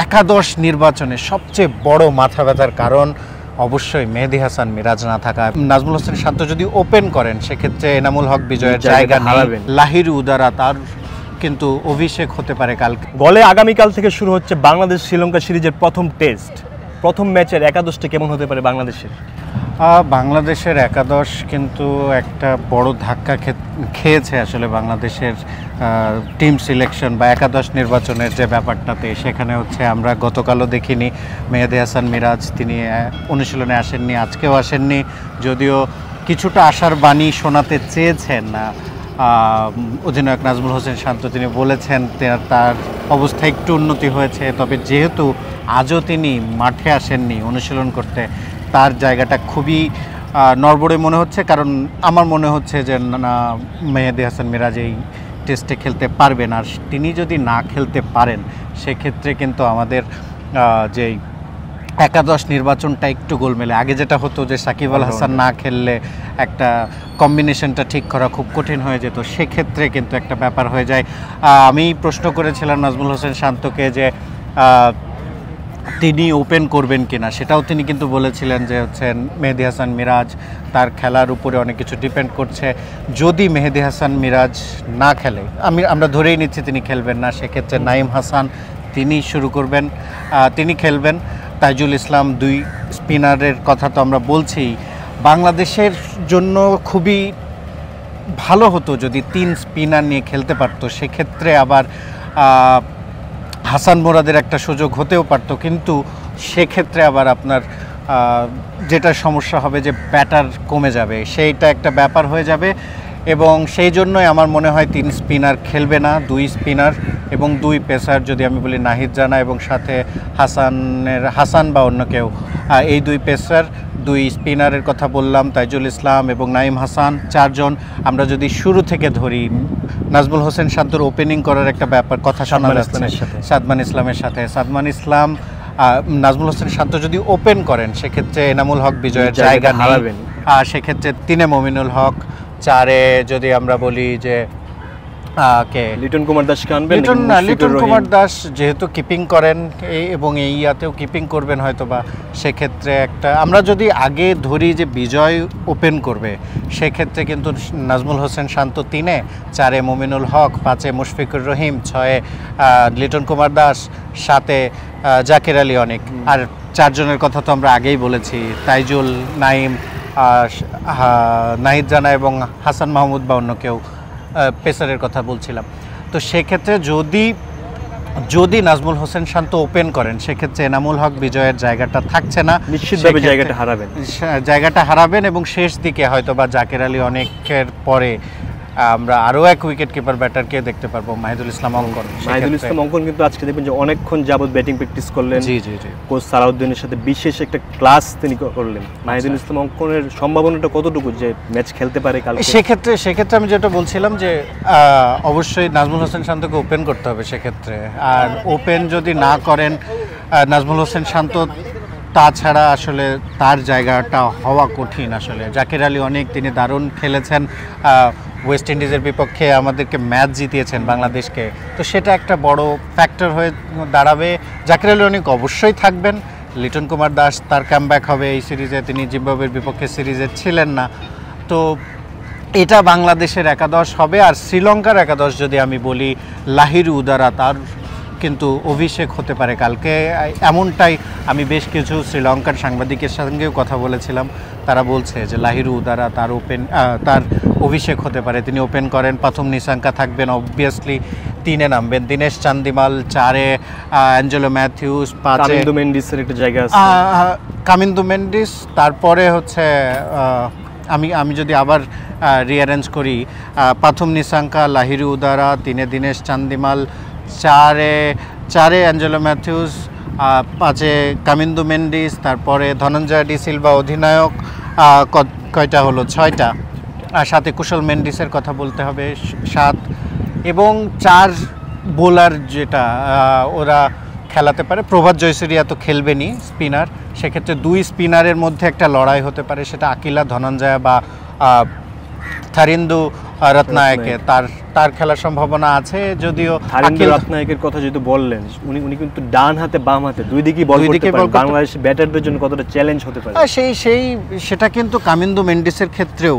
একাদশ নির্বাচনে সবচেয়ে বড় মাথা ব্যথার কারণ অবশ্যই মেহেদী হাসান মিরাজ না থাকা। নাজমুল হোসেন শান্ত যদি ওপেন করেন সেক্ষেত্রে এনামুল হক বিজয়ের জায়গা হারাবেন। লাহিরু উদারা তার কিন্তু অভিষেক হতে পারে কালকে। গলে আগামীকাল থেকে শুরু হচ্ছে বাংলাদেশ শ্রীলঙ্কা সিরিজের প্রথম টেস্ট। প্রথম ম্যাচের একাদশটা কেমন হতে পারে বাংলাদেশের? বাংলাদেশের একাদশ কিন্তু একটা বড় ধাক্কা খেয়েছে আসলে বাংলাদেশের টিম সিলেকশন বা একাদশ নির্বাচনের যে ব্যাপারটাতে। সেখানে হচ্ছে আমরা গতকালও দেখিনি মেহেদী হাসান মিরাজ, তিনি অনুশীলনে আসেননি, আজকেও আসেননি। যদিও কিছুটা আশার বাণী শোনাতে চেয়েছেন অধিনায়ক নাজমুল হোসেন শান্ত, তিনি বলেছেন তার অবস্থা একটু উন্নতি হয়েছে, তবে যেহেতু আজও তিনি মাঠে আসেননি অনুশীলন করতে, তার জায়গাটা খুবই নড়বড়ে মনে হচ্ছে। কারণ আমার মনে হচ্ছে যে মেহেদী হাসান মিরাজ এই টেস্টে খেলতে পারবেন, আর তিনি যদি না খেলতে পারেন সেক্ষেত্রে কিন্তু আমাদের যেই একাদশ নির্বাচনটা একটু গোলমেলে। আগে যেটা হতো যে সাকিব আল হাসান না খেললে একটা কম্বিনেশনটা ঠিক করা খুব কঠিন হয়ে যেত, সেক্ষেত্রে কিন্তু একটা ব্যাপার হয়ে যায়। আমি প্রশ্ন করেছিলাম নাজমুল হোসেন শান্তকে যে তিনি ওপেন করবেন কিনা, সেটাও তিনি কিন্তু বলেছিলেন যে হচ্ছে মেহেদী হাসান মিরাজ, তার খেলার উপরে অনেক কিছু ডিপেন্ড করছে। যদি মেহেদী হাসান মিরাজ না খেলে, আমরা ধরেই নিচ্ছি তিনি খেলবেন না, সেক্ষেত্রে নাঈম হাসান তিনি শুরু করবেন, তিনি খেলবেন। তাইজুল ইসলাম, দুই স্পিনারের কথা তো আমরা বলছি। বাংলাদেশের জন্য খুবই ভালো হতো যদি তিন স্পিনার নিয়ে খেলতে পারতো, সেক্ষেত্রে আবার হাসান মোরাদের একটা সুযোগ হতেও পারত। কিন্তু সেক্ষেত্রে আবার আপনার যেটা সমস্যা হবে যে ব্যাটার কমে যাবে, সেইটা একটা ব্যাপার হয়ে যাবে। এবং সেই জন্যই আমার মনে হয় তিন স্পিনার খেলবে না, দুই স্পিনার এবং দুই পেসার। যদি আমি বলি নাহিদ রানা এবং সাথে হাসান বা অন্য কেউ, এই দুই পেসার, দুই স্পিনারের কথা বললাম, তাইজুল ইসলাম এবং নাঈম হাসান, চারজন। আমরা যদি শুরু থেকে ধরি, নাজমুল হোসেন শান্তর ওপেনিং করার একটা ব্যাপার কথা শোনা যাচ্ছে সাদমান ইসলামের সাথে। সাদমান ইসলাম, নাজমুল হোসেন শান্ত যদি ওপেন করেন সেক্ষেত্রে এনামুল হক বিজয়ের জায়গা হারাবেন। সেক্ষেত্রে তিনে মমিনুল হক, চারে যদি আমরা বলি যে লিটন কুমার দাসকে আনবেন। লিটন কুমার দাস যেহেতু কিপিং করেন এবং এই ইয়াতেও কিপিং করবেন হয়তো বা, সেক্ষেত্রে একটা আমরা যদি আগে ধরি যে বিজয় ওপেন করবে, সেক্ষেত্রে কিন্তু নাজমুল হোসেন শান্ত তিনে, চারে মমিনুল হক, পাঁচে মুশফিকুর রহিম, ছয়ে লিটন কুমার দাস, সাতে জাকির আলী অনেক। আর চারজনের কথা তো আমরা আগেই বলেছি, তাইজুল, নাঈম, নাহিদ রানা এবং হাসান মাহমুদ বা অন্য কেউ পেসারের কথা বলছিলাম। তো সেক্ষেত্রে যদি নাজমুল হোসেন শান্ত ওপেন করেন সেক্ষেত্রে এনামুল হক বিজয়ের জায়গাটা থাকছে না, নিশ্চিতভাবে জায়গাটা হারাবেন। এবং শেষ দিকে হয়তো বা জাকির আলী অনেকের পরে আমরা আরও এক উইকেট কিপার ব্যাটারকে দেখতে পারবো, মাহিদুল ইসলাম অঙ্কন। মাহিদুল ইসলাম অঙ্কন কিন্তু আজকে দেখবেন যে অনেকক্ষণ যাবত ব্যাটিং প্র্যাকটিস করলেন। জি, কোচ সালাউদ্দিনের সাথে বিশেষ একটা ক্লাস তিনি করলেন। মাহিদুল ইসলাম অঙ্কনের সম্ভাবনাটা কতটুকু যে ম্যাচ খেলতে পারে কাল? সেক্ষেত্রে আমি যেটা বলছিলাম যে অবশ্যই নাজমুল হোসেন শান্তকে ওপেন করতে হবে সেক্ষেত্রে। আর ওপেন যদি না করেন নাজমুল হোসেন শান্ত, তাছাড়া আসলে তার জায়গাটা হওয়া কঠিন। আসলে জাকির আলী অনেক, তিনি দারুণ খেলেছেন, ওয়েস্ট ইন্ডিজের বিপক্ষে আমাদেরকে ম্যাচ জিতিয়েছেন বাংলাদেশকে, তো সেটা একটা বড় ফ্যাক্টর হয়ে দাঁড়াবে। জাকির আলী অনেক অবশ্যই থাকবেন। লিটন কুমার দাস, তার কামব্যাক হবে এই সিরিজে, তিনি জিম্বাবুয়ের বিপক্ষে সিরিজে ছিলেন না। তো এটা বাংলাদেশের একাদশ হবে। আর শ্রীলঙ্কার একাদশ যদি আমি বলি, লাহিরু উদারা তার কিন্তু অভিষেক হতে পারে কালকে, এমনটাই আমি বেশ কিছু শ্রীলঙ্কার সাংবাদিকের সঙ্গেও কথা বলেছিলাম। তারা বলছে যে লাহিরু উদারা তার অভিষেক হতে পারে, তিনি ওপেন করেন। প্রথম নিশাঙ্কা থাকবেন, অবভিয়াসলি তিনে নামবেন দিনেশ চান্দিমাল, চারে অ্যাঞ্জেলো ম্যাথিউস, পাঁচে কামিন্দু মেন্ডিসের একটা জায়গা আছে, কামিন্দু মেন্ডিস। তারপরে হচ্ছে আমি যদি আবার রিঅ্যারেঞ্জ করি, প্রথম নিশাঙ্কা, লাহিরু উদারা, তিনে দিনেশ চান্দিমাল, চারে অ্যাঞ্জেলো ম্যাথিউস, পাঁচে কামিন্দু মেন্ডিস, তারপরে ধনঞ্জয় ডি সিলভা অধিনায়ক, কয়টা হলো? 6টা। আর সাথে কুশল মেন্ডিসের কথা বলতে হবে, 7। এবং 4 বোলার যেটা ওরা খেলাতে পারে, প্রভাত জয়সূরিয়া তো খেলবেনই স্পিনার, সেক্ষেত্রে 2 স্পিনারের মধ্যে একটা লড়াই হতে পারে, সেটা আকিলা ধনঞ্জয় বা থারিন্দু রত্নায়কে তার তার খেলার সম্ভাবনা আছে, যদিও থারিন্দর রত্নায়কের কথা যেহেতু বললেন, উনি কিন্তু ডান হাতে বাম হাতে দুই দিকেই বল করতে পারেন। বাংলাদেশ ব্যাটারদের জন্য কতটা চ্যালেঞ্জ হতে পারে সেটা কিন্তু কামিন্দু মেন্ডিসের ক্ষেত্রেও,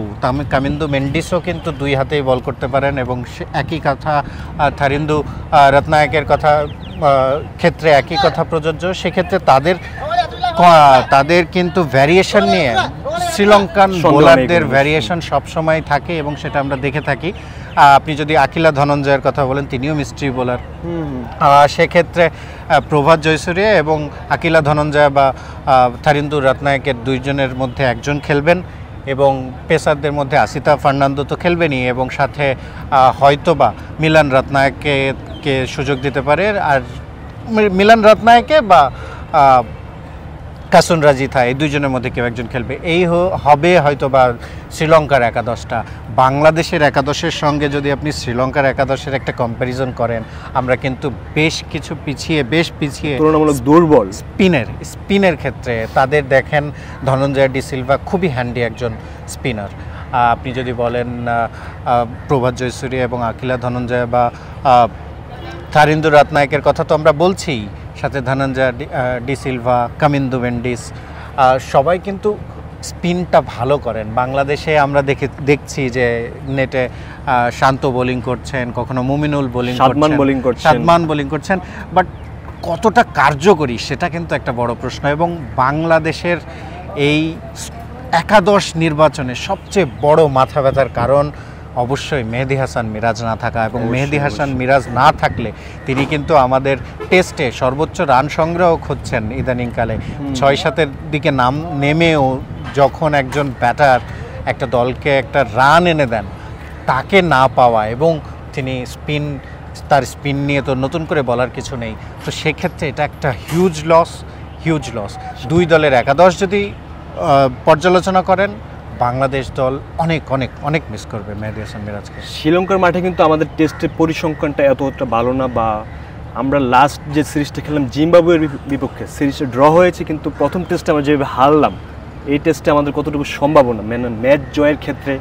কামিন্দু মেন্ডিসও কিন্তু দুই হাতেই বল করতে পারেন, এবং একই কথা থারিন্দু রত্নায়কের কথা ক্ষেত্রে একই কথা প্রযোজ্য। সেক্ষেত্রে তাদের কিন্তু ভ্যারিয়েশন নিয়ে শ্রীলঙ্কান বোলারদের ভ্যারিয়েশন সবসময় থাকে, এবং সেটা আমরা দেখে থাকি। আপনি যদি আকিলা ধনঞ্জয়ের কথা বলেন, তিনিও মিস্ট্রি বোলার। সেক্ষেত্রে প্রভাত জয়সূরিয়া এবং আকিলা ধনঞ্জয় বা থারিন্দু রত্নায়কের দুইজনের মধ্যে একজন খেলবেন, এবং পেসারদের মধ্যে আসিতা ফার্নান্দো তো খেলবেনই, এবং সাথে হয়তোবা মিলান রত্নায়কে সুযোগ দিতে পারে, আর মিলান রত্নায়কে বা কাসুন রাজিথা, এই দুইজনের মধ্যে কেউ একজন খেলবে। এই হবে হয়তো বা শ্রীলঙ্কার একাদশটা। বাংলাদেশের একাদশের সঙ্গে যদি আপনি শ্রীলঙ্কার একাদশের একটা কম্প্যারিজন করেন, আমরা কিন্তু বেশ পিছিয়ে তুলনামূলক দুর্বল স্পিনের ক্ষেত্রে। তাদের দেখেন ধনঞ্জয় ডি সিলভা খুবই হ্যান্ডি একজন স্পিনার। আপনি যদি বলেন প্রভাত জয়সূরিয়া এবং আকিলা ধনঞ্জয় বা থারিন্দু রত্নায়কের কথা তো আমরা বলছি, সাথে ধনঞ্জয় ডি সিলভা, কামিন্দু মেন্ডিস, সবাই কিন্তু স্পিনটা ভালো করেন। বাংলাদেশে আমরা দেখছি যে নেটে শান্ত বোলিং করছেন, কখনো মুমিনুল সাদমান বোলিং করছেন, বাট কতটা কার্যকরী সেটা কিন্তু একটা বড় প্রশ্ন। এবং বাংলাদেশের এই একাদশ নির্বাচনে সবচেয়ে বড় মাথা ব্যথার কারণ অবশ্যই মেহেদী হাসান মিরাজ না থাকা, এবং মেহেদী হাসান মিরাজ না থাকলে তিনি কিন্তু আমাদের টেস্টে সর্বোচ্চ রান সংগ্রাহক হচ্ছেন ইদানিংকালে। 6-7-এর দিকে নাম নেমেও যখন একজন ব্যাটার একটা দলকে একটা রান এনে দেন, তাকে না পাওয়া, এবং তিনি তার স্পিন নিয়ে তো নতুন করে বলার কিছু নেই, তো সেক্ষেত্রে এটা একটা হিউজ লস। দুই দলের একাদশ যদি পর্যালোচনা করেন, বাংলাদেশ দল অনেক মিস করবে মেহেদী হাসান মিরাজকে। শ্রীলঙ্কার মাঠে কিন্তু আমাদের টেস্টের পরিসংখ্যানটা এতটা ভালো না, বা আমরা লাস্ট যে সিরিজটা খেললাম জিম্বাবুয়ের বিপক্ষে, সিরিজটা ড্র হয়েছে, কিন্তু প্রথম টেস্টে আমরা যেভাবে হারলাম, এই টেস্টে আমাদের কতটুকু সম্ভাবনা ম্যাচ জয়ের ক্ষেত্রে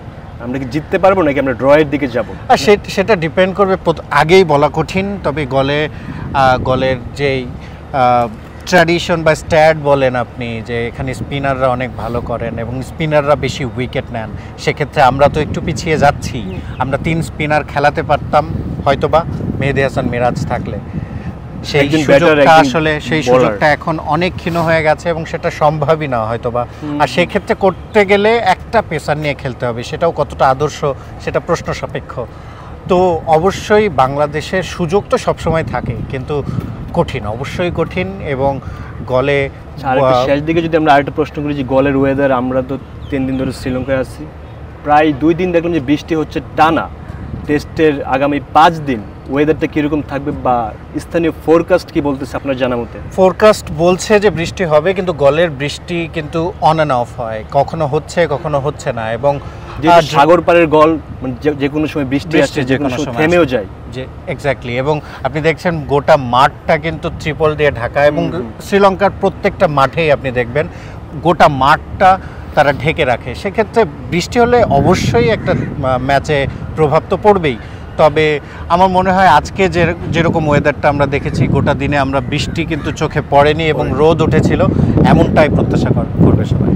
আমরা কি জিততে পারবো নাকি আমরা ড্রয়ের দিকে যাব? আর সেটা ডিপেন্ড করবে, আগেই বলা কঠিন। তবে গলের যেই ট্র্যাডিশন বা স্ট্যাট বলেন আপনি, যে এখানে স্পিনাররা অনেক ভালো করেন এবং স্পিনাররা বেশি উইকেট নেন, সেক্ষেত্রে আমরা তো একটু পিছিয়ে যাচ্ছি। আমরা 3 স্পিনার খেলাতে পারতাম হয়তোবা মেহেদী হাসান মিরাজ থাকলে। সেই সুযোগটা এখন অনেক ক্ষীণ হয়ে গেছে, এবং সেটা সম্ভবই না হয়তোবা। আর সেক্ষেত্রে করতে গেলে একটা পেসার নিয়ে খেলতে হবে, সেটাও কতটা আদর্শ সেটা প্রশ্ন সাপেক্ষ। তো অবশ্যই বাংলাদেশের সুযোগ তো সবসময় থাকে, কিন্তু অবশ্যই কঠিন। এবং গলে শেষ দিকে যদি আমরা আরেকটা প্রশ্ন করি, যে গলের ওয়েদার, আমরা তো 3 দিন ধরে শ্রীলঙ্কায় আছি, প্রায় 2 দিন দেখলাম যে বৃষ্টি হচ্ছে টানা। টেস্টের আগামী 5 দিন ওয়েদারটা কীরকম থাকবে, বা স্থানীয় ফোরকাস্ট কি বলতেছে আপনার জানা মতে? ফোরকাস্ট বলছে যে বৃষ্টি হবে, কিন্তু গলের বৃষ্টি কিন্তু অন অ্যান্ড অফ হয়, কখনো হচ্ছে কখনো হচ্ছে না। এবং সাগর পাড়ের গল, যে কোনো সময় বৃষ্টি আসছে, যে কোনো সময় থেমেও যায়। যে এক্স্যাক্টলি, এবং আপনি দেখছেন গোটা মাঠটা কিন্তু ত্রিপল দিয়ে ঢাকা, এবং শ্রীলঙ্কার প্রত্যেকটা মাঠেই আপনি দেখবেন গোটা মাঠটা তারা ঢেকে রাখে। সেক্ষেত্রে বৃষ্টি হলে অবশ্যই একটা ম্যাচে প্রভাব তো পড়বেই। তবে আমার মনে হয় আজকে যেরকম ওয়েদারটা আমরা দেখেছি, গোটা দিনে আমরা বৃষ্টি কিন্তু চোখে পড়েনি এবং রোদ উঠেছিল, এমনটাই প্রত্যাশা করবে সবাই।